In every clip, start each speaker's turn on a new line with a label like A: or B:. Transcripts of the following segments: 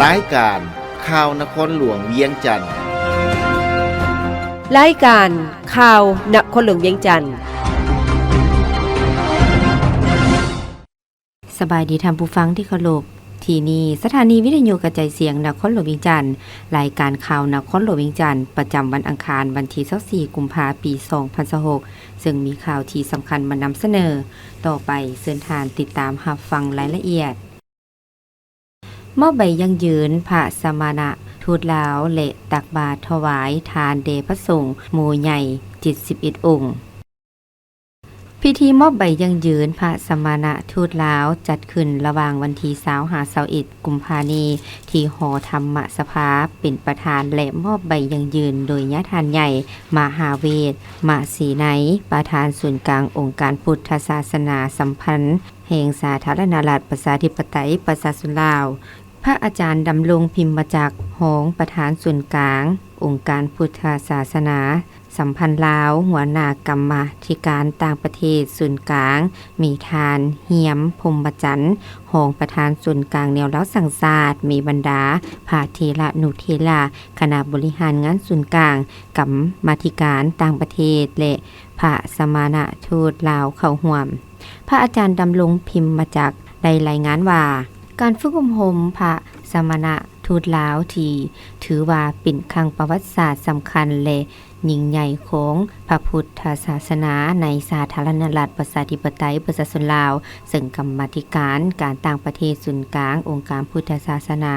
A: รายการข่าวนครหลวงเวียงจันทน์
B: รายการข่าวนครหลวงเวียงจันทน์สบายดีท่านผู้ฟังที่เคารพที่นี่สถานีวิทยุกระจายเสียงนครหลวงเวียงจันทน์รายการข่าวนครหลวงเวียงจันทน์ประจำวันอังคารวันที่24กุมภาพันธ์ปี2026ซึ่งมีข่าวที่สำคัญมานำเสนอต่อไปเชิญท่านติดตามรับฟังรายละเอียดมอบใบยั่งยืนพระสมณะทูตลาวและตักบาตรถวายทานแด่พระสงฆ์หมู่ใหญ่71องค์พิธีมอบใบยั่งยืนพระสมณะทูตลาวจัดขึ้นระหว่างวันที่20-21กุมภาพันธ์ที่หอธรรมสภาเป็นประธานและมอบใบยั่งยืนโดยญาทานใหญ่มหาเวทมศรีไนประธานศูนย์กลางองค์การพุทธศาสนาสัมพันธ์แห่งสาธารณรัฐประชาธิปไตยประชาชนลาวพระอาจารย์ดำรงพิมพ์จักรหงประธานส่วนกลางองค์การพุทธศาสนาสัมพันธ์ลาวหัวหน้ากรรมาธิการต่างประเทศส่วนกลางมีทานเหียมพรหมจันทร์หงประธานส่วนกลางแนวรักสังศาสตร์มีบรรดาพระเถระนุเถระคณะบริหารงานส่วนกลางกรรมาธิการต่างประเทศและพระสมณทูตลาวเข้าร่วมพระอาจารย์ดำรงพิมพ์จักรได้รายงานว่าการฝึกอบรมพระสมณทูตลาวที่ถือว่าเป็นครั้งประวัติศาสตร์สำคัญและยิ่งใหญ่ของพระพุทธศาสนาในสาธารณรัฐประชาธิปไตยประชาชนลาวซึ่งกรรมาธิการการต่างประเทศศูนย์กลางองค์การพุทธศาสนา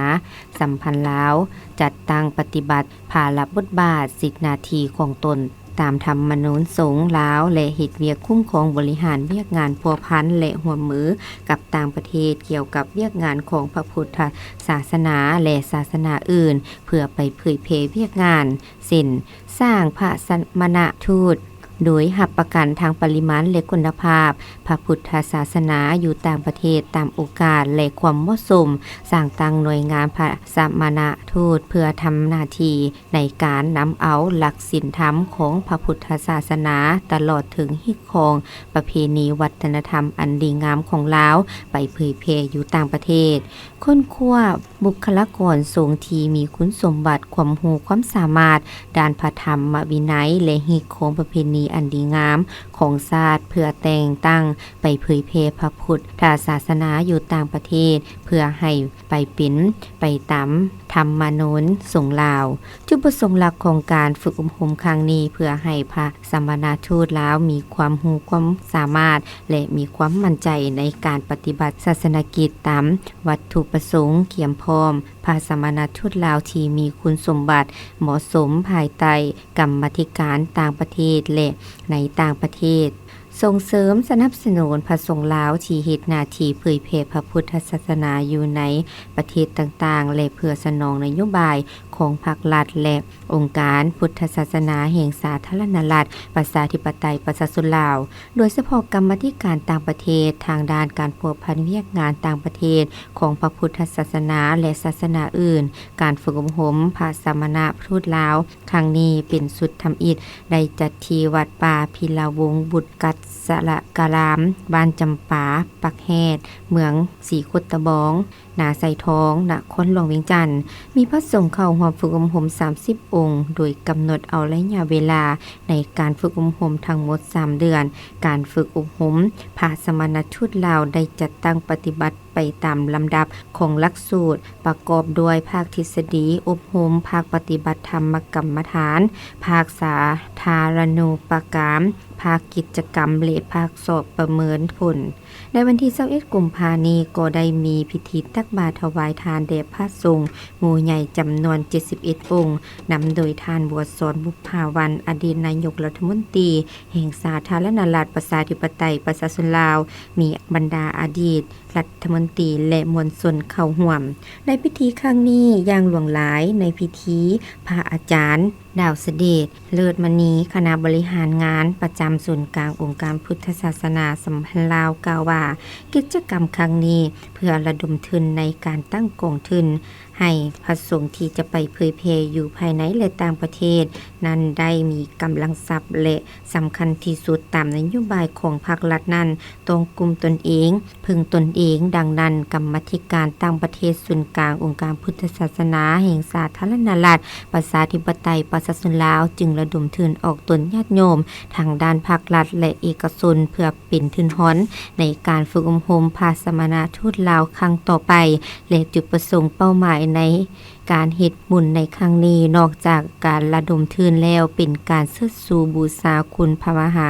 B: สัมพันธ์ลาวจัดตั้งปฏิบัติภารบทบาท10นาทีของตนตามธรรมนูญสงฆ์ลาวและเฮ็ดเวียกคุ้มครองบริหารเวียกงานพัวพันและร่วมมือกับต่างประเทศเกี่ยวกับเวียกงานของพระพุทธศาสนาและศาสนาอื่นเพื่อไปเผยแพร่เวียกงานเช่นสร้างพระสมณทูตโดยหับประกันทางปริมาณและคุณภาพพระพุทธศาสนาอยู่ต่างประเทศตามโอกาสและความเหมาะสมสร้างตั้งหน่วยงานพระสมณทูตเพื่อทำหน้าที่ในการนำเอาหลักศีลธรรมของพระพุทธศาสนาตลอดถึงฮิตของประเพณีวัฒนธรรมอันดีงามของลาวไปเผยแพร่อยู่ต่างประเทศค้นคว้าบุคลากรทรงที่มีคุณสมบัติความรู้ความสามารถด้านพระธรรมวินัยและฮิตของประเพณีอันดีงามของชาติเพื่อแต่งตั้งไปเผยแพร่พระพุทธศาสนาอยู่ต่างประเทศเพื่อให้ไปเป็นไปตามธรรมนูญสงฆ์ลาวจุดประสงค์หลักของการฝึกอบรมครั้งนี้เพื่อให้พระสมณทูตลาวมีความรู้ความสามารถและมีความมั่นใจในการปฏิบัติศาสนกิจตามวัตถุประสงค์เกี่ยมพร้อมพระสมณทูตลาวที่มีคุณสมบัติเหมาะสมภายใต้กรรมาธิการต่างประเทศและในต่างประเทศส่งเสริมสนับสนุนพระสงฆ์ลาวที่เฮ็ดหน้าที่เผยแพร่พระพุทธศาสนาอยู่ในประเทศต่างๆและเพื่อสนองนโยบายของภาครัฐและองค์การพุทธศาสนาแห่งสาธารณรัฐประชาธิปไตยประชาชนลาวโดยเฉพาะกรรมาธิการต่างประเทศทางด้านการพัวพันเวียกงานต่างประเทศของพระพุทธศาสนาและศาสนาอื่นการฝึกอบรมพระสมณทูตลาวครั้งนี้เป็นสุดทำอิฐได้จัดที่วัดป่าพิลาวงศ์บุตรกัดสระการามบ้านจำปาปักแฮดเมืองสีคุตตะบองนาไซทองนครหลวงเวียงจันทน์มีพระสงฆ์เข้าร่วมฝึกอบรม30องค์โดยกำหนดเอาระยะเวลาในการฝึกอบรมทั้งหมด3เดือนการฝึกอบรมพระสมณทูตลาวได้จัดตั้งปฏิบัติไปตามลำดับของหลักสูตรประกอบด้วยภาคทฤษฎีอบรมภาคปฏิบัติธรรมกรรมฐานภาคสาธารณูปการภาคกิจกรรมและภาคสอบประเมินผลในวันที่21กุมภาพันธ์ก็ได้มีพิธีตักบาตรถวายทานแด่พระสงฆ์หมู่ใหญ่จำนวน71องค์นำโดยทานบัวสอนบุภาวันอดีตนายกรัฐมนตรีแห่งสาธารณรัฐประชาธิปไตยประชาชนลาวมีบรรดาอดีตรัฐมนตรีและมวลชนเข้าร่วมในพิธีครั้งนี้อย่างหลวงหลายในพิธีพระอาจารย์ ดาวเสเดชเลิศมณีคณะบริหารงานประจำศูนย์กลางองค์การพุทธศาสนาสัมพันธ์ลาวกล่าวว่ากิจกรรมครั้งนี้เพื่อระดมทุนในการตั้งกองทุนให้พระสงฆ์ที่จะไปเผยแผ่อยู่ภายในและต่างประเทศนั้นได้มีกำลังทรัพย์และสำคัญที่สุดตามนโยบายของภาครัฐนั้นต้องกลุ่มตนเองพึงตนเองดังนั้นกรรมาธิการต่างประเทศศูนย์กลางองค์การพุทธศาสนาแห่งสาธารณรัฐประชาธิปไตยประชาชนลาวจึงระดมทุนออกตนญาติโยมทางด้านภาครัฐและเอกชนเพื่อเป็นทุนหอนในการฝึกอบรมภาสมณทูตลาวครั้งต่อไปและจุดประสงค์เป้าหมายในการเฮ็ดบุญในครั้งนี้นอกจากการระดมทุนแล้วเป็นการเชิดชูบูชาคุณพระมหา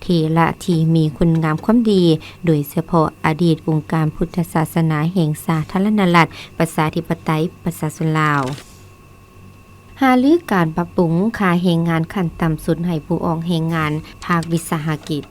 B: เถระที่มีคุณงามความดีโดยเฉพาะอดีตองค์การพุทธศาสนาแห่งสาธารณรัฐประชาธิปไตยประชาชนลาวหารือการปรับปรุงค่าแรงงานขั้นต่ำสุดให้ผู้ออกแรงงานภาควิสาหกิจ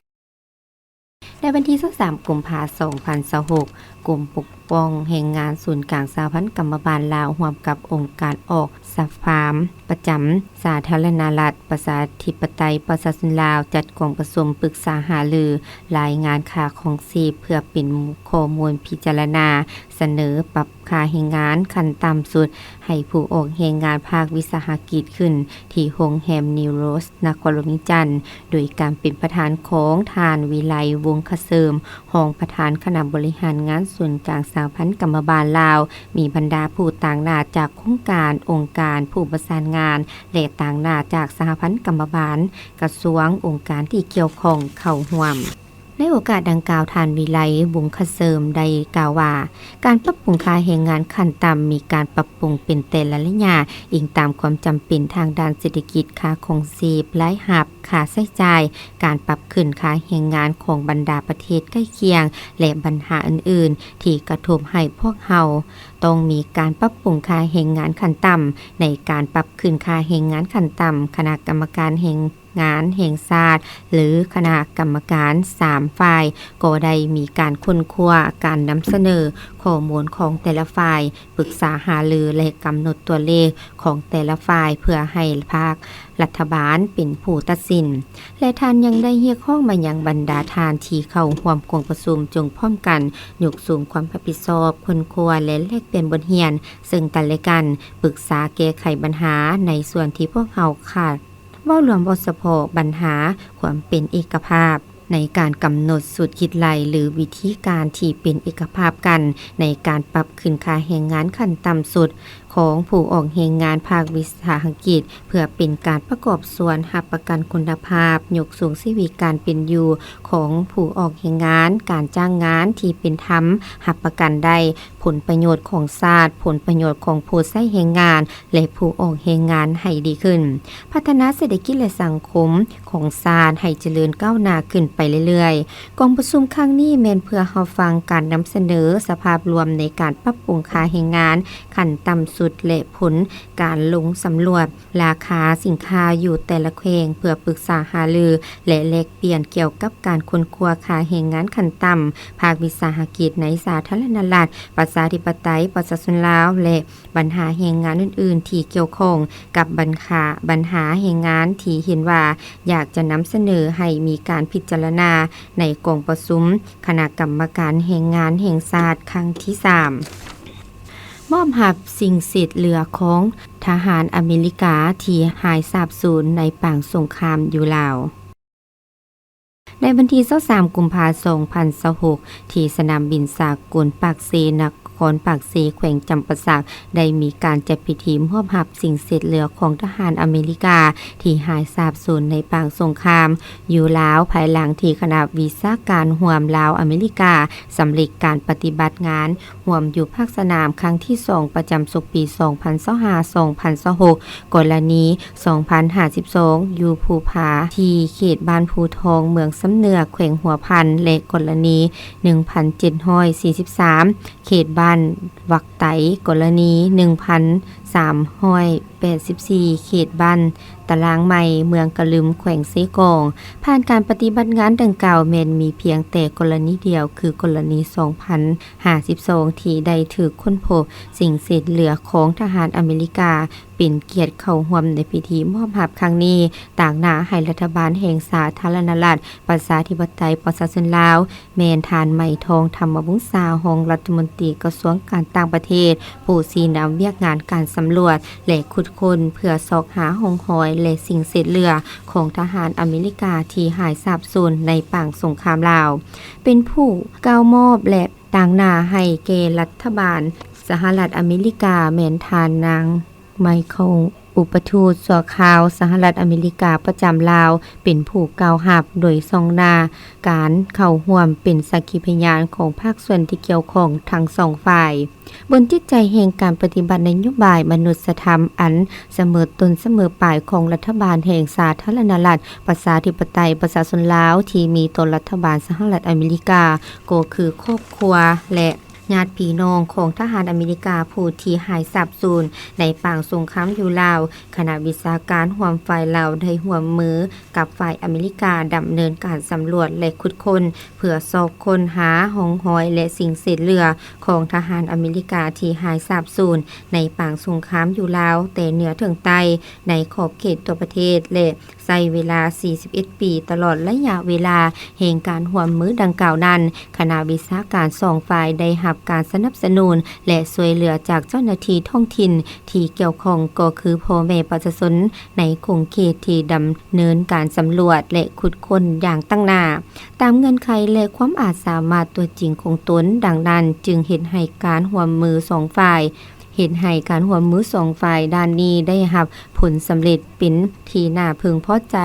B: ในวันที่23กุมภาพันธ์2026กรมปกป้องแรงงานศูนย์กลางสหพันธ์กรรมบาลลาวร่วมกับองค์การออกสภามประจำสาธารณรัฐประชาธิปไตยประชาชนลาวจัดกองประชุมปรึกษาหารือรายงานค่าของชีพเพื่อเป็นข้อมูลพิจารณาเสนอปรับค่าแรงงานขั้นต่ำสุดให้ผู้ออกแรงงานภาควิสาหกิจขึ้นที่โรงแรมนิวโรสนครหลวงจันทน์โดยการเป็นประธานของทานวิไลวงศ์คเสริมรองประธานคณะบริหารงานส่วนกลางสหพันธ์กรรมบาลลาวมีบรรดาผู้ต่างหน้าจากโครงการองค์การผู้ประสานงานและต่างหน้าจากสหพันธ์กรรมบาลกระทรวงองค์การที่เกี่ยวข้องเข้าร่วมในโอกาสดังกล่าวทานวิไลวงศ์คเสริมได้กล่าวว่าการปรับปรุงค่าแรงงานขั้นต่ำมีการปรับปรุงเป็นแต่ละระยะอิงตามความจำเป็นทางด้านเศรษฐกิจค่าครองชีพรายรับค่าใช้จ่ายการปรับขึ้นค่าแรงงานของบรรดาประเทศใกล้เคียงและปัญหาอื่นๆที่กระทบให้พวกเฮาต้องมีการปรับปรุงค่าแรงงานขั้นต่ำในการปรับขึ้นค่าแรงงานขั้นต่ำคณะกรรมการแห่งงานแห่งชาติหรือคณะกรรมการ3ฝ่ายก็ได้มีการค้นคว้าการนำเสนอข้อมูลของแต่ละฝ่ายปรึกษาหารือและกำหนดตัวเลขของแต่ละฝ่ายเพื่อให้ภาครัฐบาลเป็นผู้ตัดสินและท่านยังได้เรียกร้องมายังบรรดาทานที่เข้าร่วมกองประชุมจงพร้อมกันยกสูงความรับผิดชอบค้นคว้าและแลกเปลี่ยนบทเรียนซึ่งกันและกันปรึกษาแก้ไขปัญหาในส่วนที่พวกเฮาขาดเว้ารวมบทเฉพาะปัญหาความเป็นเอกภาพในการกำหนดสูตรคิดไล่หรือวิธีการที่เป็นเอกภาพกันในการปรับขึ้นค่าแรงงานขั้นต่ำสุดของผู้ออกแรงงานภาควิสาหกิจเพื่อเป็นการประกอบส่วนรับประกันคุณภาพยกสูงชีวิตการเป็นอยู่ของผู้ออกแรงงานการจ้างงานที่เป็นธรรมรับประกันได้ผลประโยชน์ของชาติผลประโยชน์ของผู้ใช้แรงงานและผู้ออกแรงงานให้ดีขึ้นพัฒนาเศรษฐกิจและสังคมของชาติให้เจริญก้าวหน้าขึ้นไปเรื่อยๆกองประชุมครั้งนี้แม่นเพื่อรับฟังการนำเสนอสภาพรวมในการปรับปรุงค่าแรงงานขั้นต่ำสุดและผลการลงสำรวจราคาสินค้าอยู่แต่ละแขวงเพื่อปรึกษาหารือและแลกเปลี่ยนเกี่ยวกับการค้นคว้าค่าแรงงานขั้นต่ำภาควิสาหกิจในสาธารณรัฐประชาธิปไตยประชาชนลาวและปัญหาแรงงานอื่นๆที่เกี่ยวข้องกับปัญหาแรงงานที่เห็นว่าอยากจะนำเสนอให้มีการพิจารณาในกองประชุมคณะกรรมการแรงงานแห่งชาติครั้งที่3มอบหับสิ่งสิทธิ์เหลือของทหารอเมริกาที่หายสาบสูญในป่างสงครามอยู่ลาวในวันที่23กุมภาพันธ์2026ที่สนามบินสากลปากเซนครปากเซแขวงจำปาสักได้มีการจัดพิธีมอบหับสิ่งเศษเหลือของทหารอเมริกาที่หายสาบสูญในป่างสงครามอยู่ลาวภายหลังที่คณะวิชาการร่วมลาวอเมริกาสำเร็จการปฏิบัติงานร่วมอยู่ภาคสนามครั้งที่2ประจำศกปี2025-2026กรณี2052อยู่ภูผาที่เขตบ้านภูทองเมืองสำเนือแขวงหัวพันและกรณี1743เขตบ้านวักไตกรณี1384เขตบ้านไต ตารางใหม่เมืองกะลึมแขวงเซกองผ่านการปฏิบัติงานดังกล่าวแม้นมีเพียงแต่กรณีเดียวคือกรณี 2052 ที่ได้ถูกค้นพบสิ่งเศษเหลือของทหารอเมริกาเป็นเกียรติเข้าร่วมในพิธีมอบรับครั้งนี้ต่างหน้าให้รัฐบาลแห่งสาธารณรัฐประชาธิปไตยประชาชนลาวแม่นทานไหมทองธรรมวงศาหองรัฐมนตรีกระทรวงการต่างประเทศผู้ชี้นำเวียกงานการสำรวจและขุดค้นเพื่อสอกหาหงหอยและสิ่งเศษเหลือของทหารอเมริกาที่หายสาบสูญในป่างสงครามลาวเป็นผู้ก้าวมอบและต่างหน้าให้แก่รัฐบาลสหรัฐอเมริกาแม่นทานนางไมเคิลอุปทูตสัวข่าวสหรัฐอเมริกาประจำลาวเป็นผู้กล่าวหับโดยทรงหน้าการเข้าร่วมเป็นสักขีพยานของภาคส่วนที่เกี่ยวข้องทั้งสองฝ่ายบนจิตใจแห่งการปฏิบัตินโยบายมนุษยธรรมอันเสมอต้นเสมอปลายของรัฐบาลแห่งสาธารณรัฐประชาธิปไตยประชาชนลาวที่มีต่อรัฐบาลสหรัฐอเมริกาก็คือครอบครัวและญาติพี่น้องของทหารอเมริกาผู้ที่หายสาบสูญในป่างสงครามอยู่ลาวขณะวิชาการร่วมฝ่ายลาวได้ร่วมมือกับฝ่ายอเมริกาดำเนินการสำรวจและขุดค้นเพื่อสอบค้นหาหงหอยและสิ่งเศษเหลือของทหารอเมริกาที่หายสาบสูญในป่างสงครามอยู่ลาวแต่เหนือถึงใต้ในขอบเขตตัวประเทศและใช้เวลา41ปีตลอดระยะเวลาแห่งการร่วมมือดังกล่าวนั้นคณะวิชาการสองฝ่ายได้รับการสนับสนุนและช่วยเหลือจากเจ้าหน้าที่ท้องถิ่นที่เกี่ยวข้องก็คือพ่อแม่ประชาชนในคงเขตที่ดำเนินการสำรวจและขุดค้นอย่างตั้งหน้าตามเงื่อนไขและความอาจสามารถตัวจริงของตนดังนั้นจึงเห็นให้การร่วมมือสองฝ่ายเห็นให้การร่วมมือสองฝ่ายด้านนี้ได้รับผลสำเร็จเป็นที่น่าพึงพอใจ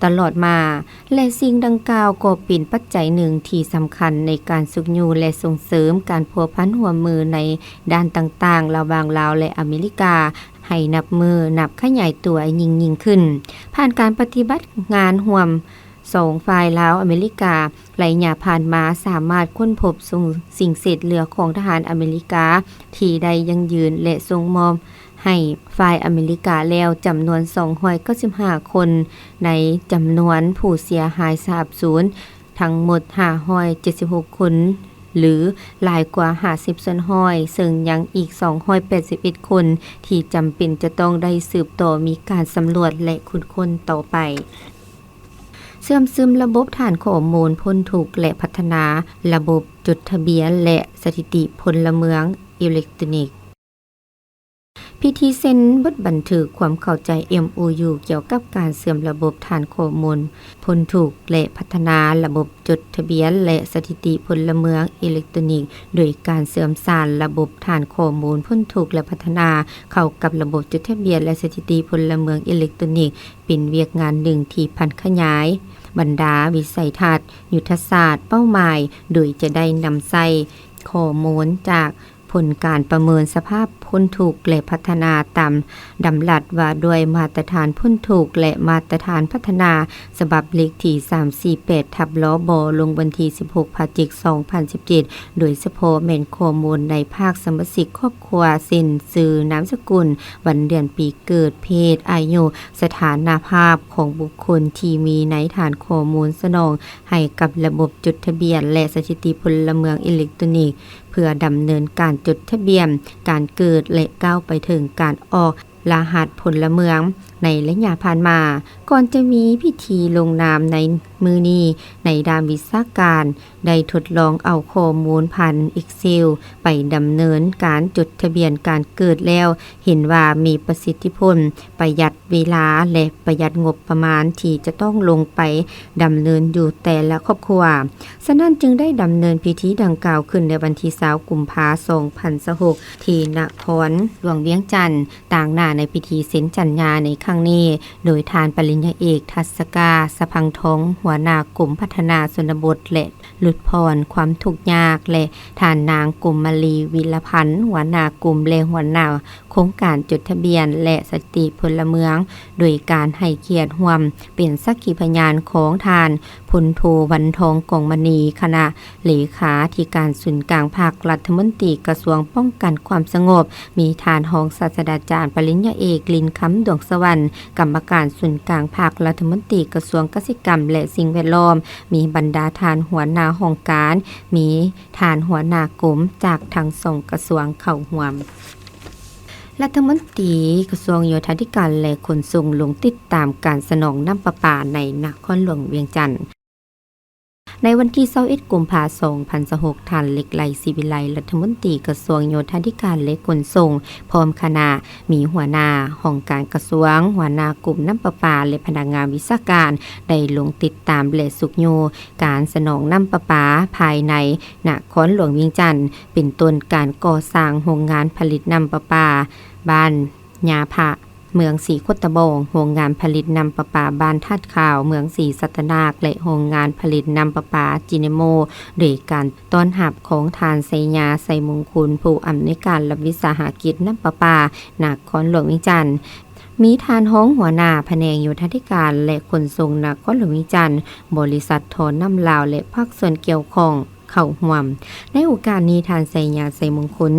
B: ตลอดมาและสิ่งดังกล่าวก็เป็นปัจจัยหนึ่งที่สำคัญในการสุขอยู่และส่งเสริมการพัวพันร่วมมือในด้านต่างๆระหว่างลาวและอเมริกาให้นับขยายตัวยิ่งขึ้นผ่านการปฏิบัติงานร่วมสองฝ่ายลาวอเมริการะยะผ่านมาสามารถค้นพบสิ่งเศษเหลือของทหารอเมริกาที่ได้ยังยืนและทรงมอบให้ฝ่ายอเมริกาแล้วจำนวน295คนในจำนวนผู้เสียหายสาบสูญทั้งหมด576คนหรือหลายกว่า50ส่วนห้อยซึ่งยังอีก281คนที่จำเป็นจะต้องได้สืบต่อมีการสำรวจและขุดค้นต่อไปเสื่อมซึมระบบฐานข้อมูลพ้นทุกข์และพัฒนาระบบจดทะเบียนและสถิติพลเมืองอิเล็กทรอนิกส์พิธีเซ็นบทบันทึกความเข้าใจ MOU เกี่ยวกับการเสื่อมระบบฐานข้อมูลพ้นทุกข์และพัฒนาระบบจดทะเบียนและสถิติพลเมืองอิเล็กทรอนิกส์โดยการเสื่อมสารระบบฐานข้อมูลพ้นทุกข์และพัฒนาเข้ากับระบบจดทะเบียนและสถิติพลเมืองอิเล็กทรอนิกส์เป็นเวียกงานหนึ่งที่พันขยายบรรดาวิสัยทัศน์ยุทธศาสตร์เป้าหมายโดยจะได้นำใส่ข้อมูลจากผลการประเมินสภาพพ้นทุกข์และพัฒนาตามดำรัสว่าด้วยมาตรฐานพ้นทุกข์และมาตรฐานพัฒนาฉบับเลขที่348/ลบลงวันที่16พฤศจิกายน2017โดยเฉพาะแม่นข้อมูลในภาคสมาชิกครอบครัวเส้นชื่อนามสกุลวันเดือนปีเกิดเพศอายุสถานะภาพของบุคคลที่มีในฐานข้อมูลสนองให้กับระบบจดทะเบียนและสถิติพลเมืองอิเล็กทรอนิกส์เพื่อดำเนินการจดทะเบียนการเกิดและก้าวไปถึงการออกรหัสพลเมืองในระยะผ่านมาก่อนจะมีพิธีลงนามในมือนี้ในด้านวิชาการได้ทดลองเอาข้อมูลผ่าน Excel ไปดำเนินการจดทะเบียนการเกิดแล้วเห็นว่ามีประสิทธิผลประหยัดเวลาและประหยัดงบประมาณที่จะต้องลงไปดำเนินอยู่แต่ละครอบครัวฉะนั้นจึงได้ดำเนินพิธีดังกล่าวขึ้นในวันที่20กุมภาพันธ์2026ที่นครหลวงเวียงจันทน์ต่างหน้าในพิธีเซ็นสัญญาในครั้งนี้โดยทานปริญญาเอกทัศกาสะพังทองหัวหน้ากลุ่มพัฒนาชนบทและลดพรความทุกข์ยากและทานนางกลุ่มมลีวิรพันธ์หัวหน้ากลุ่มและหัวหน้าโครงการจดทะเบียนและสถิติพลเมืองโดยการให้เกียรติร่วมเป็นสักขีพยานของทานพ ลโทวันทองกองมณีคณะเลขาธิการศูนย์กลางภาครัฐมนตรีกระทรวงป้องกันความสงบมีทานรองศาสตราจารย์ปริญญาเอกลินคำดวงสวรรค์กรรมการศูนย์กลางภาครัฐมนตรีกระทรวงเกษตรกรรมและสิ่งแวดล้อมมีบรรดาทานหัวหน้าองค์การมีทานหัวหน้ากรมจากทั้งสองกระทรวงเข้าร่วมรัฐมนตรีกระทรวงโยธาธิการและขนส่งลงติดตามการสนองน้ำประปาในนครหลวงเวียงจันทน์ในวันที่21กุมภาพันธ์2026ท่านเหล็กไหลศิวิไลรัฐมนตรีกระทรวงโยธาธิการและขนส่งพร้อมคณะมีหัวหน้าห้องการกระทรวงหัวหน้ากลุ่มน้ำประปาและพนักงานวิชาการได้ลงติดตามและสุกโยการสนองน้ำประปาภายในนครหลวงเวียงจันทน์เป็นต้นการก่อสร้างโรงงานผลิตน้ำประปาบ้านยาพะเมืองศรีโคตะบงโรงงานผลิตน้ำประปาบ้านทัดข่าวเมืองศรีสัตนาคและโรงงานผลิตน้ำประปาจิเนโมโดยการต้อนรับของทานไสยาไสมงคลผู้อำนวยการรัฐวิสาหกิจน้ำประปานครหลวงเวียงจันทน์มีทานห้องหัวหน้าแผนกโยธาธิการและขนส่งนครหลวงเวียงจันทน์บริษัทถอนน้ำลาวและภาคส่วนเกี่ยวข้องเข้าร่วมในโอกาสนี้ทานไสยาไสมงคล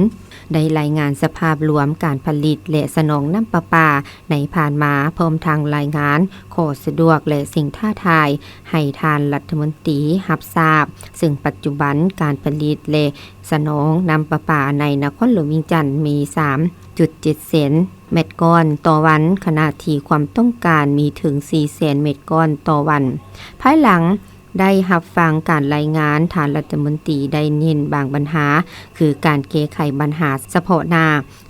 B: ได้รายงานสภาพรวมการผลิตและสนองน้ำประปาในผ่านมาพร้อมทางรายงานข้อสะดวกและสิ่งท้าทายให้ทานรัฐมนตรีรับทราบซึ่งปัจจุบันการผลิตและสนองน้ำประปาในนครหลวงเวียงจันทน์มี 3.7 แสนเม็ดก้อนต่อวันขณะที่ความต้องการมีถึง 4 แสนเม็ดก้อนต่อวันภายหลังได้รับฟังการรายงานฐานรัฐมนตรีได้เน้นบางปัญหาคือการแก้ไขปัญหาเฉพาะหน้า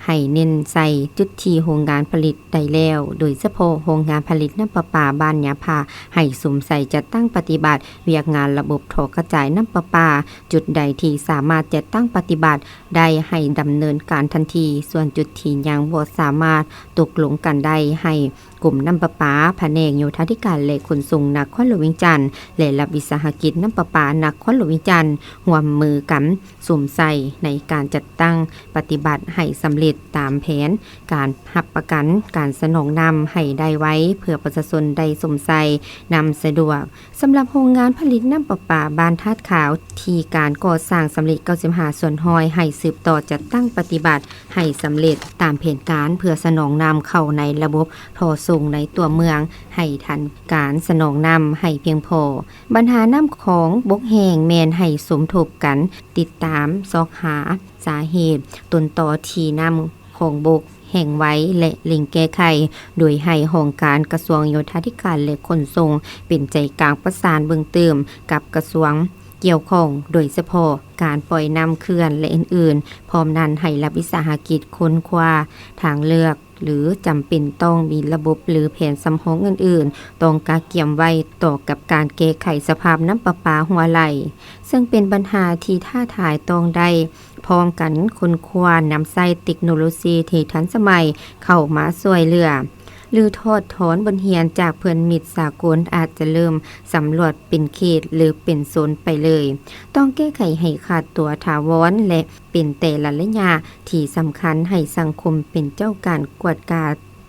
B: ให้เน้นใส่จุดที่โรงงานผลิตได้แล้วโดยเฉพาะโรงงานผลิตน้ำประปาบ้านยาพาให้สุ่มใส่จัดตั้งปฏิบัติเวียกงานระบบท่อกระจายน้ำประปาจุดใดที่สามารถจัดตั้งปฏิบัติได้ให้ดำเนินการทันทีส่วนจุดที่ยังบ่สามารถตกลงกันได้ให้กลุ่มน้ำประปาแผนกโยธาธิการและขนส่งนครหลวงเวียงจันทน์และรัฐวิสาหกิจน้ำประปานครหลวงเวียงจันทน์ร่วมมือกันสุ่มใส่ในการจัดตั้งปฏิบัติให้สำเร็จตามแผนการรับประกันการสนองนำให้ได้ไว้เพื่อประชาชนได้สมใส่นำสะดวกสำหรับโรงงานผลิตน้ำประปาบ้านธาตุขาวที่การก่อสร้างสำเร็จ95ส่วนห้อยให้สืบต่อจัดตั้งปฏิบัติให้สำเร็จตามแผนการเพื่อสนองนำเข้าในระบบท่อส่งในตัวเมืองให้ทันการสนองนำให้เพียงพอปัญหาน้ำของบกแห้งแมนให้สมทบกันติดตามซอกหาสาเหตุต้นต่อที่น้ำของบกแห่งไว้และเล็งแก้ไขโดยให้ห้องการกระทรวงโยธาธิการและขนส่งเป็นใจกลางประสานเบื้องเติมกับกระทรวงเกี่ยวข้องโดยเฉพาะการปล่อยน้ำเขื่อนและอื่นๆพร้อมนั้นให้รัฐวิสาหกิจค้นคว้าทางเลือกหรือจำเป็นต้องมีระบบหรือแผนสำรองอื่นๆต้องกาเกี่ยมไว้ต่อกับการแก้ไขสภาพน้ำประปาหัวไหลซึ่งเป็นปัญหาที่ท้าทายต้องได้พร้อมกันค้นคว้านำใส่เทคโนโลยีที่ทันสมัยเข้ามาช่วยเหลือหรือทอดถอนบทเรียนจากเพื่อนมิตรสากลอาจจะเริ่มสำรวจเป็นเขตหรือเป็นโซนไปเลยต้องแก้ไขให้ขาดตัวถาวรและเป็นแต่ละระยะที่สำคัญให้สังคมเป็นเจ้าการกวดกา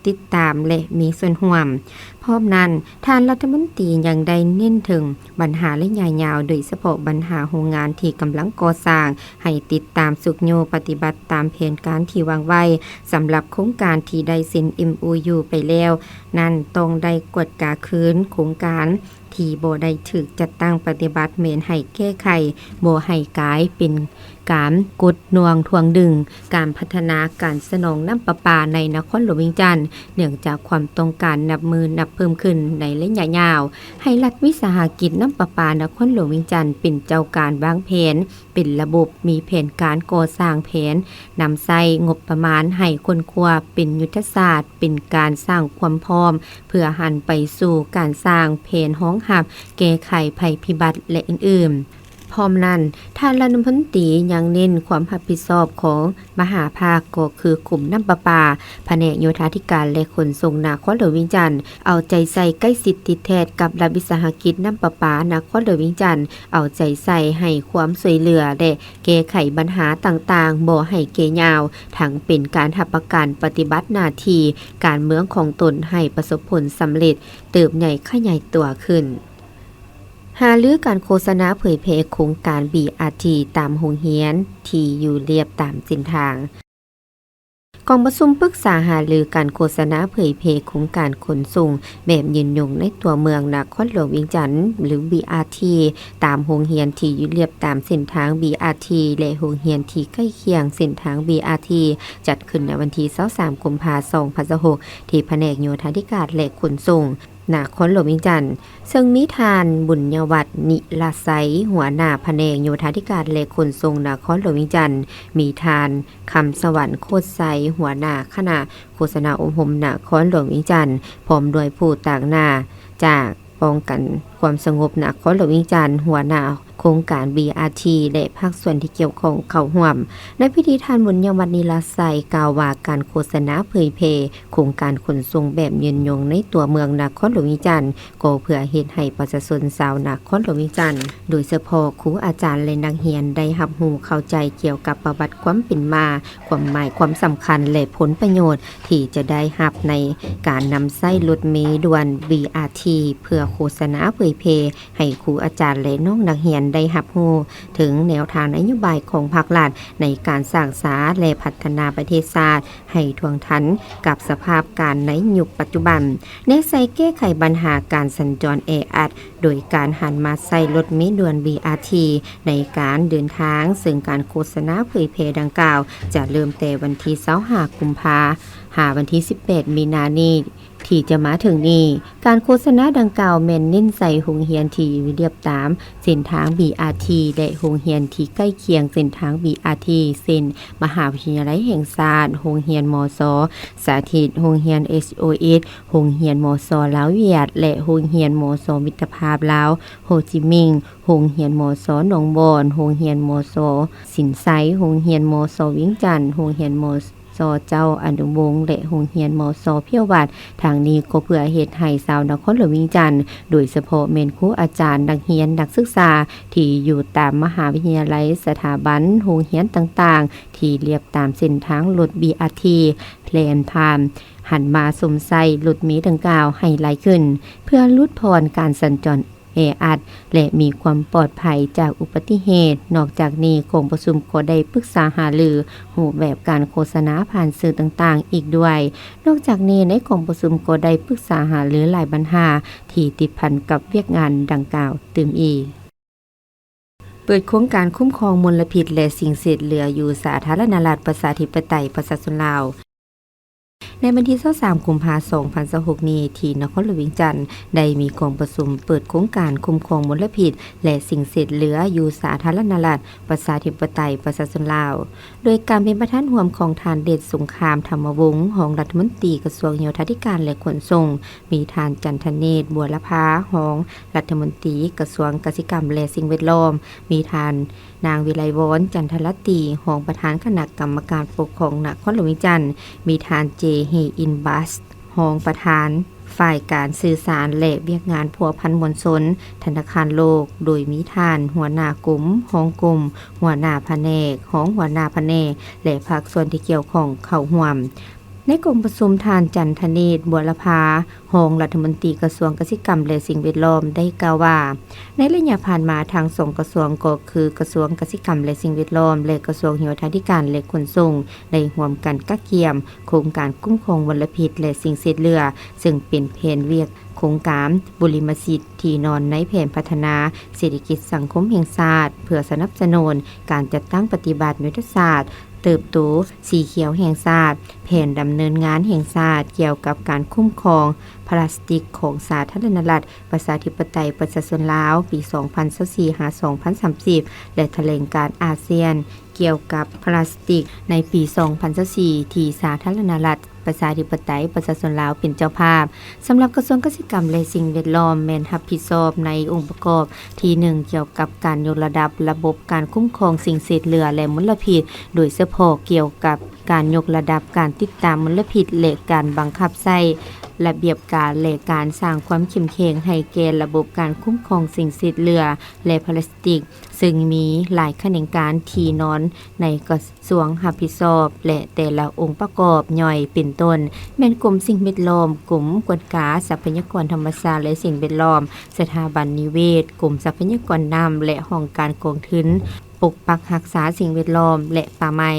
B: ติดตามและมีส่วนร่วมพร้อมนั้นท่านรัฐมนตรียังได้เน้นถึงปัญหาระยะยาวโดยเฉพาะปัญหาโรงงานที่กำลังก่อสร้างให้ติดตามสุกโยปฏิบัติตามแผนการที่วางไว้สำหรับโครงการที่ได้เซ็น MOU ไปแล้วนั่นต้องได้กวดกาคืนโครงการที่บ่ได้ถูกจัดตั้งปฏิบัติเมนให้แก้ไขบ่ให้กลายเป็นการกดน่วงทวงดึงการพัฒนาการสนองน้ำประปาในนครหลวงเวียงจันทน์เนื่องจากความต้องการนับเพิ่มขึ้นในระยะยาวให้รัฐวิสาหกิจน้ำประปานครหลวงเวียงจันทน์เป็นเจ้าการวางแผนเป็นระบบมีแผนการก่อสร้างแผนนำใช้งบประมาณให้คนครัวเป็นยุทธศาสตร์เป็นการสร้างความพร้อมเพื่อหันไปสู่การสร้างแผนห้องหับแก้ไขภัยพิบัติและอื่นๆพร้อมนั้นท่านรัฐมนตรียังเน้นความรับผิดชอบของมหาภาคก็คือกลุ่มน้ำประปาแผนกโยธาธิการและขนส่งนครหลวงเวียงจันทน์เอาใจใส่ใกล้ชิดติดแทนกับรัฐวิสาหกิจน้ำประปานครหลวงเวียงจันทน์เอาใจใส่ให้ความช่วยเหลือและแก้ไขปัญหาต่างๆบ่ให้เกยาวทั้งเป็นการรับประกันปฏิบัติหน้าที่การเมืองของตนให้ประสบผลสำเร็จเติบใหญ่ขยายตัวขึ้น หาลือการโฆษณาเผยแพร่โครงการ BRT ตามโรงเรียนที่อยู่เรียบตามเส้นทางกองประชุมปรึกษาหารือการโฆษณาเผยแพร่โครงการขนส่งแบบยืนยงในตัวเมืองนครหลวงเวียงจันทน์หรือ BRT ตามโรงเรียนที่อยู่เรียบตามเส้นทาง BRT และโรงเรียนที่ใกล้เคียงเส้นทาง BRT จัดขึ้นในวันที่23กุมภาพันธ์2026ที่แผนกโยธาธิการและขนส่งนครหลวงเวียงจันทน์ซึ่งมีทานบุญยวัฒน์นิลาไสหัวหน้าแผนกโยธาธิการและขนส่งนครหลวงเวียงจันทน์มีทานคำสวรรค์โคตรไสหัวหน้าคณะโฆษณาอบรมนครหลวงเวียงจันทน์พร้อมด้วยผู้ต่างหน้าจากป้องกันความสงบนครหลวงเวียงจันทน์หัวหน้าโครงการ BRT และภาคส่วนที่เกี่ยวข้องเข้าร่วมในพิธีทานบุญยวัฒน์นิลาไสกล่าวว่าการโฆษณาเผยแพร่โครงการขนส่งแบบยืนยงในตัวเมืองนครหลวงเวียงจันทน์ก็เพื่อเฮ็ดให้ประชาชนชาวนครหลวงเวียงจันทน์โดยเฉพาะครูอาจารย์และนักเรียนได้รับรู้เข้าใจเกี่ยวกับประวัติความเป็นมาความหมายความสำคัญและผลประโยชน์ที่จะได้รับในการนำใช้รถเมล์ด่วน BRT เพื่อโฆษณาเผยแพร่ให้ครูอาจารย์และน้องนักเรียนได้รับรู้ถึงแนวทางนโยบายของภาครัฐในการสร้างสรรค์และพัฒนาประเทศชาติให้ท่วงทันกับสภาพการในยุคปัจจุบันในใส่แก้ไขปัญหาการสัญจรแออัดโดยการหันมาใส่รถเมล์ด่วน BRT ในการเดินทางซึ่งการโฆษณาเผยแพร่ดังกล่าวจะเริ่มแต่วันที่25กุมภาพันธ์หาวันที่18มีนาคมที่จะมาถึงนี้การโฆษณาดังกล่าวแม่นเน้นใส่โรงเรียนที่เรียบตามเส้นทาง BRT และโรงเรียนที่ใกล้เคียงเส้นทาง BRT เช่นมหาวิทยาลัยแห่งชาติโรงเรียนมศ.สาธิตโรงเรียน SOS โรงเรียนมศ.ลาวเวียดและโรงเรียนมศ.มิตรภาพลาวโฮจิมินห์โรงเรียนมศ.หนองบอนโรงเรียนมศ.สินไซโรงเรียนมศ.เวียงจันทน์โรงเรียนมศ.เจ้าอนุวงศ์และโรงเรียนมศ.เพียววัดทางนี้ก็เพื่อเฮ็ดให้ชาวนครหลวงเวียงจันทน์โดยเฉพาะแม่นครูอาจารย์นักเรียนนักศึกษาที่อยู่ตามมหาวิทยาลัยสถาบันโรงเรียนต่างๆที่เรียบตามเส้นทางรถ BRT แพลนพามหันมาสมใส่รถเมล์ดังกล่าวให้หลายขึ้นเพื่อลดพรการสัญจรแออัดและมีความปลอดภัยจากอุบัติเหตุนอกจากนี้กองประชุมก็ได้ปรึกษาหารือรูปแบบการโฆษณาผ่านสื่อต่างๆอีกด้วยนอกจากนี้ในกองประชุมก็ได้ปรึกษาหารือหลายปัญหาที่ติดพันกับเวียกงานดังกล่าวตื่มอีกเปิดโครงการคุ้มครองมลพิษและสิ่งเศษเหลืออยู่สาธารณรัฐประชาธิปไตยประชาชนลาวในวันที่23กุมภาพันธ์2026นี้ที่นครหลวงเวียงจันทน์ได้มีกองประชุมเปิดโครงการคุ้มครองมลพิษและสิ่งเศษเหลืออยู่สาธารณรัฐประชาธิปไตยประชาชนลาวโดยการเป็นประธานร่วมของท่านเดชสงครามธรรมวงศ์รองรัฐมนตรีกระทรวงโยธาธิการและขนส่งมีท่านจันทเนศบัวละพารองรัฐมนตรีกระทรวงเกษตรกรรมและสิ่งแวดล้อมมีท่านนางวิไลวรจันทรตรีรองประธานคณะกรรมการปกครองนครหลวงเวียงจันทน์มีท่านเจเฮอินบัสรองประธานฝ่ายการสื่อสารและเวียกงานพัวพันมวลชนธนาคารโลกโดยมีท่านหัวหน้ากลุ่มรองกลุ่มหัวหน้าแผนกของหัวหน้าแผนกและภาคส่วนที่เกี่ยวข้องเข้าร่วมในกรมประชุมท่านจันทเนศบัวละพารองรัฐมนตรีกระทรวงเกษตรกรรมและสิ่งแวดล้อมได้กล่าวว่าในระยะผ่านมาทางสองกระทรวงก็คือกระทรวงเกษตรกรรมและสิ่งแวดล้อมและกระทรวงโยธาธิการและขนส่งได้ร่วมกันกักเกี่ยมโครงการคุ้มครองมลพิษและสิ่งเศษเหลือซึ่งเป็นแผนเวียกโครงการบุริมสิทธิ์ที่นอนในแผนพัฒนาเศรษฐกิจสังคมแห่งชาติเพื่อสนับสนุนการจัดตั้งปฏิบัติยุทธศาสตร์เติบโตสีเขียวแห่งชาติแผนดำเนินงานแห่งชาติเกี่ยวกับการคุ้มครองพลาสติกของสาธารณรัฐประชาธิปไตยประชาชนลาวปี 2024-2030 และแถลงการอาเซียนเกี่ยวกับพลาสติกในปี 2024 ที่สาธารณรัฐประชาธิปไตยประชาชนลาวเป็นเจ้าภาพสำหรับกระทรวงเกษตรกรรมและสิ่งแวดล้อมแม่นรับผิดชอบในองค์ประกอบที่ 1 เกี่ยวกับการยกระดับระบบการคุ้มครองสิ่งเศษเหลือและมลพิษโดยเฉพาะเกี่ยวกับการยกระดับการติดตามมลพิษและการบังคับใช้ ระเบียบการและการสร้างความเข้มแข็งให้แก่ระบบการคุ้มครองสิ่งสิ้นเรือและพลาสติกซึ่งมีหลายแขนงการที่นอนในกระทรวงรับผิดชอบและแต่ละองค์ประกอบย่อยเป็นต้นแม่นกรมสิ่งแวดล้อมกรมกวดกาทรัพยากรธรรมชาติและสิ่งแวดล้อมสถาบันนิเวศกรมทรัพยากรน้ำและห้องการกองทุนปกปักรักษาสิ่งแวดล้อมและป่าไม้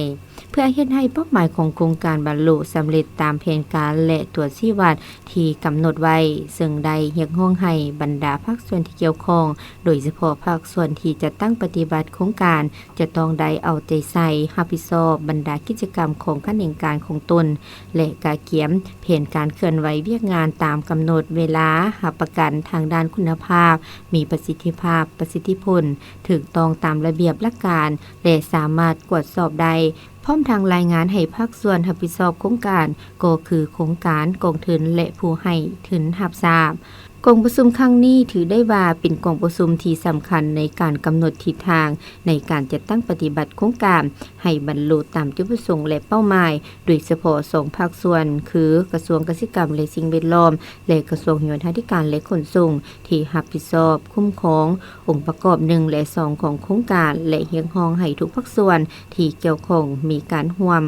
B: เพื่อเฮ็ดให้เป้าหมายของโครงการบรรลุสำเร็จตามแผนการและตัวชี้วัดที่กำหนดไว้ซึ่งได้เรียกร้องให้บรรดาภาคส่วนที่เกี่ยวข้องโดยเฉพาะภาคส่วนที่จะตั้งปฏิบัติโครงการจะต้องได้เอาใจใส่รับผิดชอบบรรดากิจกรรมของแขนงการของตนและกาเขียมแผนการเคลื่อนไหวเวียกงานตามกำหนดเวลารับประกันทางด้านคุณภาพมีประสิทธิภาพประสิทธิผลถูกต้องตามระเบียบหลักการและสามารถตรวจสอบได้พร้อมทางรายงานให้ภาคส่วนรับผิดชอบโครงการก็คือโครงการกองทุนและผู้ให้ทุนรับทราบกองประชุมครั้งนี้ถือได้ว่าเป็นกองประชุมที่สำคัญในการกำหนดทิศทางในการจัดตั้งปฏิบัติโครงการให้บรรลุตามจุดประสงค์และเป้าหมายโดยเฉพาะ2ภาคส่วนคือกระทรวงเกษตรกรรมและสิ่งแวดล้อมและกระทรวงโยธาธิการและขนส่งที่รับผิดชอบคุ้มครององค์ประกอบ1และ2ของโครงการและเรียกร้องให้ทุกภาคส่วนที่เกี่ยวข้องมีการร่วม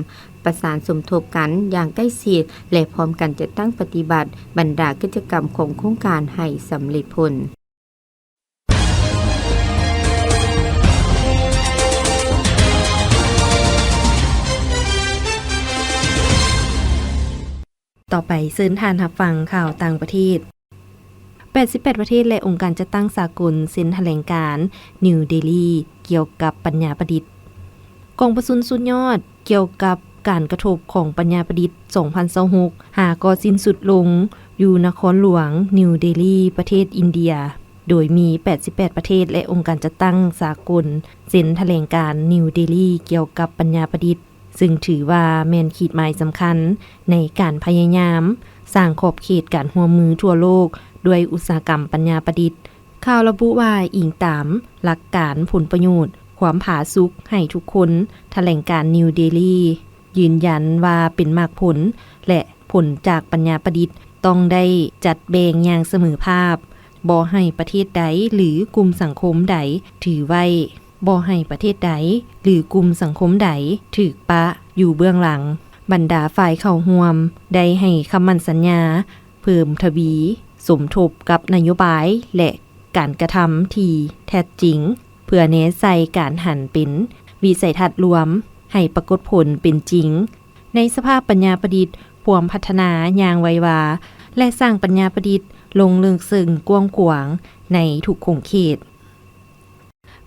B: ประสานสมทบกันอย่างใกล้ชิดและพร้อมกันจะตั้งปฏิบัติบรรดากิจกรรมของโครงการให้สำเร็จผลต่อไปเชิญทานรับฟังข่าวต่างประเทศ88ประเทศและองค์การจัดตั้งสากลเซ็นแถลงการณ์นิวเดลีเกี่ยวกับปัญญาประดิษฐ์กองประชุมสุดยอดเกี่ยวกับการกระทบของปัญญาประดิษฐ์2026หาก็สิ้นสุดลงอยู่นครหลวงนิวเดลีประเทศอินเดียโดยมี88ประเทศและองค์การจัดตั้งสากลเซ็นแถลงการณ์นิวเดลีเกี่ยวกับปัญญาประดิษฐ์ซึ่งถือว่าแม่นขีดหมายสำคัญในการพยายามสร้างขอบเขตการร่วมมือทั่วโลกด้วยอุตสาหกรรมปัญญาประดิษฐ์ข่าวระบุว่าอิงตามหลักการผลประโยชน์ความผาสุกให้ทุกคนแถลงการนิวเดลียืนยันว่าเป็นมากผลและผลจากปัญญาประดิษฐ์ต้องได้จัดแบ่งอย่างเสมอภาพบ่ให้ประเทศใดหรือกลุ่มสังคมใดถือไว้บ่ให้ประเทศใดหรือกลุ่มสังคมใดถูกปะอยู่เบื้องหลังบรรดาฝ่ายเข้าร่วมได้ให้คำมั่นสัญญาเพิ่มทวีสมทบกับนโยบายและการกระทำที่แท้จริงเพื่อแนใส่การหันเป็นวิสัยทัศน์รวมให้ปรากฏผลเป็นจริงในสภาพปัญญาประดิษฐ์พวมพัฒนาอย่างไววาและสร้างปัญญาประดิษฐ์ลงลึกซึ้งกว้างขวางในทุกขงเขต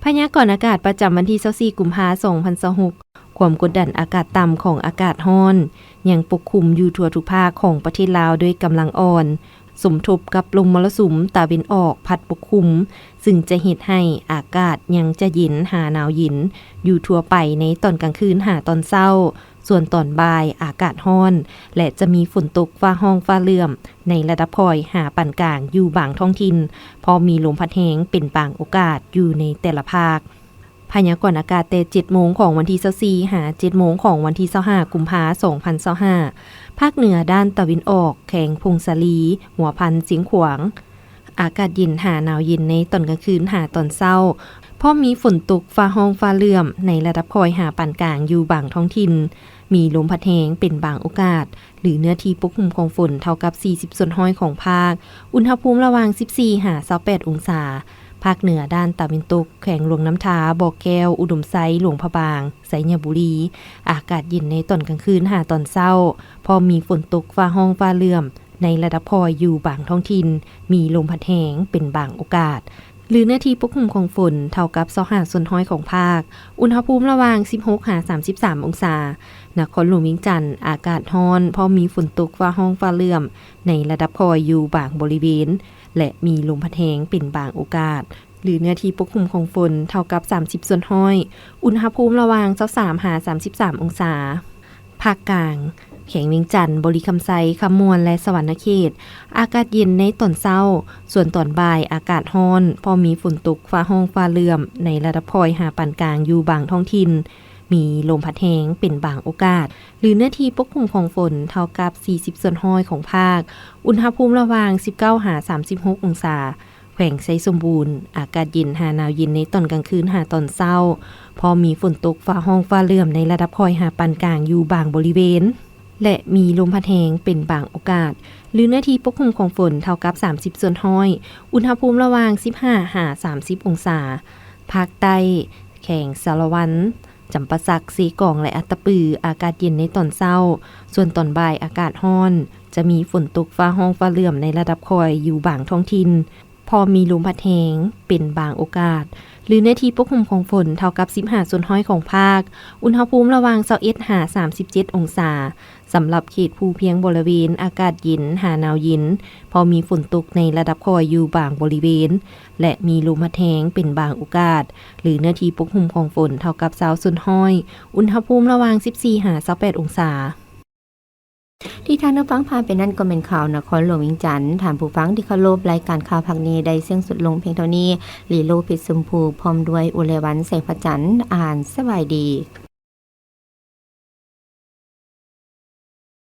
B: พยากรณ์อากาศประจำวันที่24กุมภาพันธ์2026ความกดดันอากาศต่ำของอากาศร้อนยังปกคลุมอยู่ทั่วทุกภาคของประเทศลาวด้วยกำลังอ่อนสมทบกับลมมรสุมตะวันออกพัดปกคลุมซึ่งจะเฮ็ดให้อากาศยังจะเย็นหาหนาวเย็นอยู่ทั่วไปในตอนกลางคืนหาตอนเช้าส่วนตอนบ่ายอากาศร้อนและจะมีฝนตกฟ้าห้องฟ้าเหลื่อมในระดับพอยหาปานกลางอยู่บางท้องถิ่นพอมีลมพัดแรงเป็นบางโอกาสอยู่ในแต่ละภาคพยากรณ์อากาศแต่ 7 โมงของวันที่24หา 7 โมงของวันที่25กุมภาพันธ์2025ภาคเหนือด้านตะวันออกแขวงพงศาลีหัวพันเสียงขวางอากาศเย็นหาหนาวเย็นในตอนกลางคืนหาตอนเช้าพอมีฝนตกฟ้าห้องฟ้าเหลื่อมในระดับพอยหาปานกลางอยู่บางท้องถิ่นมีลมพัดแรงเป็นบางโอกาสหรือเนื้อที่ปกคลุมของฝนเท่ากับ40ส่วนห้อยของภาคอุณหภูมิระหว่าง14หา28องศาภาคเหนือด้านตะวันตกแขวงหลวงน้ำทาบ่อแก้วอุดมไซหลวงพะบางไสยบุรีอากาศเย็นในตอนกลางคืนหาตอนเช้าพอมีฝนตกฟ้าห้องฟ้าเหลื่อมในระดับพอยอยู่บางท้องถิ่นมีลมพัดแรงเป็นบางโอกาสหรือเนื้อที่ปกคลุมของฝนเท่ากับ25ส่วนห้อยของภาคอุณหภูมิระหว่าง16หา33องศานครหลวงเวียงจันทน์อากาศร้อนพอมีฝนตกฟ้าห้องฟ้าเหลื่อมในระดับพอยอยู่บางบริเวณและมีลมพัดแรงเป็นบางโอกาสหรือเนื้อที่ปกคลุมของฝนเท่ากับ30ส่วนห้อยอุณหภูมิระหว่าง23หา33องศาภาคกลางแขวงเวียงจันทน์บริคำไซคำมวลและสวรรณเขตอากาศเย็นในตอนเช้าส่วนตอนบ่ายอากาศร้อนพอมีฝนตกฟ้าห้องฟ้าเหลื่อมในระดับพอยหาปานกลางอยู่บางท้องถิ่น
C: มีลมพัดแรงเป็นบางโอกาสหรือเนื้อที่ปกคลุมของฝนเท่ากับ40ส่วนห้อยของภาคอุณหภูมิระหว่าง19 36 องศาแขวงไซสมบูรณ์อากาศเย็นหาหนาวเย็นในตอนกลางคืนหาตอนเช้าพอมีฝนตกฟ้าห้องฟ้าเหลื่อมในระดับคอยหาปานกลางอยู่บางบริเวณและมีลมพัดแรงเป็นบางโอกาสหรือเนื้อที่ปกคลุมของฝนเท่ากับ30ส่วนห้อยอุณหภูมิระหว่าง15 30 องศาภาคใต้แขวงสารวันจำปาสักสีกองและอัตตปืออากาศเย็นในตอนเช้าส่วนตอนบ่ายอากาศร้อนจะมีฝนตกฟ้าห้องฟ้าเหลื่อมในระดับคอยอยู่บางท้องถิ่นพอมีลมพัดแรงเป็นบางโอกาสหรือเนื้อที่ปกคลุมของฝนเท่ากับ15ส่วนห้อยของภาคอุณหภูมิระหว่าง21 37 องศาสำหรับเขตภูเพียงบริเวณอากาศเย็นหาหนาวเย็นพอมีฝนตกในระดับคอยอยู่บางบริเวณและมีลมพัดแรงเป็นบางโอกาสหรือเนื้อที่ปกคลุมของฝนเท่ากับ20ส่วนห้อยอุณหภูมิระหว่าง14-28 องศา
B: ที่ท่านผู้ฟังพาไปนั่นก็เป็นข่าวนครหลวงวิงจันทน์ถามผู้ฟังที่เคารพรายการข่าวพักนี้ได้เสียงสุดลงเพียงเท่านี้ลีโลเพชรชมพูพร้อมด้วยอุไรวันแสงพระจันทร์อ่านสบายดี